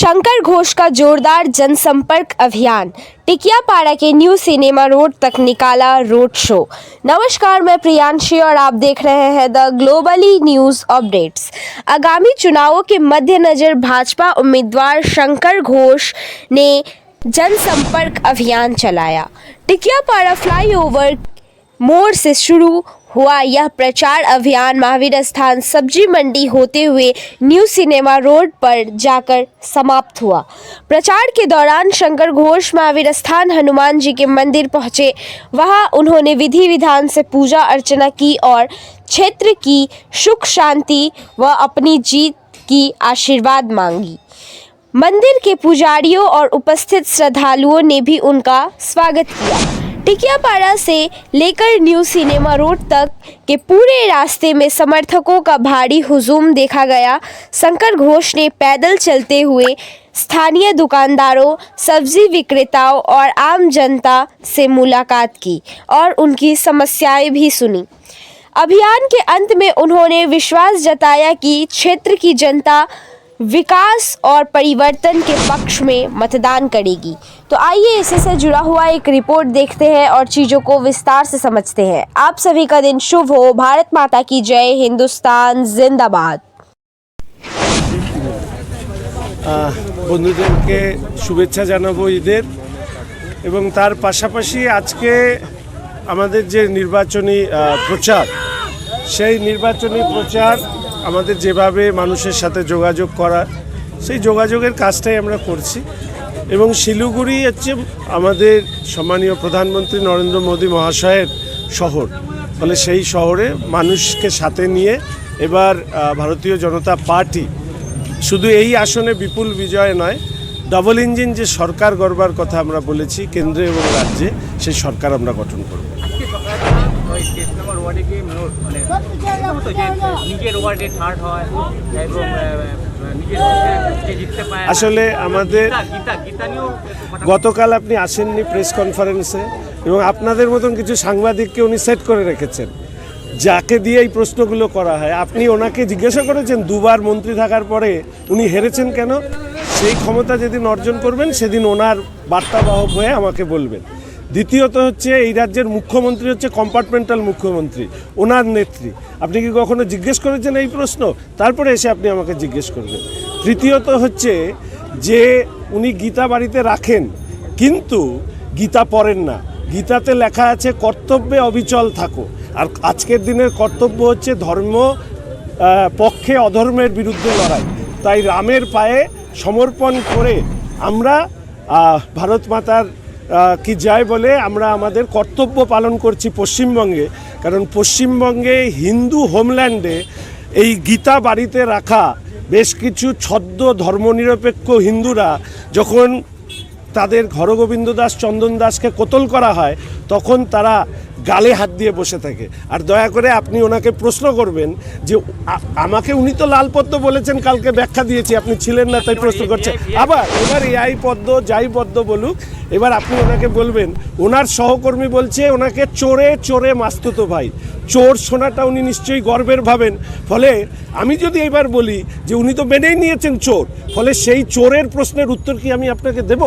शंकर घोष का जोरदार जनसंपर्क अभियान, टिकियापाड़ा के न्यू सिनेमा रोड तक निकाला रोड शो। नमस्कार, मैं प्रियांशी और आप देख रहे हैं द ग्लोबली न्यूज अपडेट्स। आगामी चुनावों के मद्देनजर भाजपा उम्मीदवार शंकर घोष ने जनसंपर्क अभियान चलाया। टिकियापाड़ा फ्लाईओवर मोड़ से शुरू हुआ यह प्रचार अभियान महावीर स्थान सब्जी मंडी होते हुए न्यू सिनेमा रोड पर जाकर समाप्त हुआ। प्रचार के दौरान शंकर घोष महावीर स्थान हनुमान जी के मंदिर पहुंचे। वहां उन्होंने विधि विधान से पूजा अर्चना की और क्षेत्र की सुख शांति व अपनी जीत की आशीर्वाद मांगी। मंदिर के पुजारियों और उपस्थित श्रद्धालुओं ने भी उनका स्वागत किया। टिकियापाड़ा से लेकर न्यू सिनेमा रोड तक के पूरे रास्ते में समर्थकों का भारी हुजूम देखा गया। शंकर घोष ने पैदल चलते हुए स्थानीय दुकानदारों, सब्जी विक्रेताओं और आम जनता से मुलाकात की और उनकी समस्याएं भी सुनी। अभियान के अंत में उन्होंने विश्वास जताया कि क्षेत्र की जनता विकास और परिवर्तन के पक्ष में मतदान करेगी। तो आइए इसी से जुड़ा हुआ एक रिपोर्ट देखते हैं और चीज़ों को विस्तार से समझते हैं। आप सभी का दिन शुभ हो। भारत माता की जय। हिंदुस्तान जिंदाबाद। বন্ধুদেরকে শুভেচ্ছা জানাবো ঈদের এবং তার পাশাপাশি আজকে আমাদের যে নির্বাচনী প্রচার, সেই নির্বাচনী প্রচার আমাদের যেভাবে মানুষের সাথে যোগাযোগ করা, সেই যোগাযোগের কাজটাই আমরা করছি। এবং শিলিগুড়ি হচ্ছে আমাদের সম্মানীয় প্রধানমন্ত্রী নরেন্দ্র মোদী মহাশয়ের শহর, ফলে সেই শহরে মানুষকে সাথে নিয়ে এবার ভারতীয় জনতা পার্টি শুধু এই আসনে বিপুল বিজয় নয়, ডবল ইঞ্জিন যে সরকার গড়বার কথা আমরা বলেছি কেন্দ্রে এবং রাজ্যে, সেই সরকার আমরা গঠন করব। আসলে আমাদের গতকাল আপনি আসেননি প্রেস কনফারেন্সে, এবং আপনাদের মতন কিছু সাংবাদিককে উনি সেট করে রেখেছেন যাকে দিয়ে এই প্রশ্নগুলো করা হয়। আপনি ওনাকে জিজ্ঞাসা করেছেন দুবার মন্ত্রী থাকার পরে উনি হেরেছেন কেন? সেই ক্ষমতা যেদিন অর্জন করবেন সেদিন ওনার বার্তাবাহক হয়ে আমাকে বলবেন। দ্বিতীয়ত হচ্ছে এই রাজ্যের মুখ্যমন্ত্রী হচ্ছে কম্পার্টমেন্টাল মুখ্যমন্ত্রী, ওনার নেত্রী। আপনি কি কখনো জিজ্ঞেস করেছেন এই প্রশ্ন? তারপরে এসে আপনি আমাকে জিজ্ঞেস করবেন। তৃতীয়ত হচ্ছে যে উনি গীতা বাড়িতে রাখেন কিন্তু গীতা পড়েন না। গীতাতে লেখা আছে কর্তব্যে অবিচল থাকো, আর আজকের দিনের কর্তব্য হচ্ছে ধর্ম পক্ষে অধর্মের বিরুদ্ধে লড়াই। তাই রামের পায়ে সমর্পণ করে আমরা ভারত মাতার কি জয় বলে আমরা আমাদের কর্তব্য পালন করছি পশ্চিমবঙ্গে। কারণ পশ্চিমবঙ্গে হিন্দু হোমল্যান্ডে এই গীতা বাড়িতে রাখা বেশ কিছু ছদ্ম ধর্মনিরপেক্ষ হিন্দুরা যখন তাদের হরগোবিন্দ দাস, চন্দন দাসকে কতল করা হয়, তখন তারা গালে হাত দিয়ে বসে থাকে। আর দয়া করে আপনি ওনাকে প্রশ্ন করবেন যে আমাকে উনি তো লাল পদ্ম বলেছেন, কালকে ব্যাখ্যা দিয়েছি, আপনি ছিলেন না তাই প্রশ্ন করছেন। আবার এবার এআই পদ্ম যাই পদ্ম বলুক, এবার আপনি ওনাকে বলবেন ওনার সহকর্মী বলছে ওনাকে চোরে চোরে মাস্তুতো ভাই। চোর শোনাটা উনি নিশ্চয়ই গর্বের ভাবেন। ফলে আমি যদি এবার বলি যে উনি তো মেনেই নিয়েছেন চোর, ফলে সেই চোরের প্রশ্নের উত্তর কি আমি আপনাকে দেব?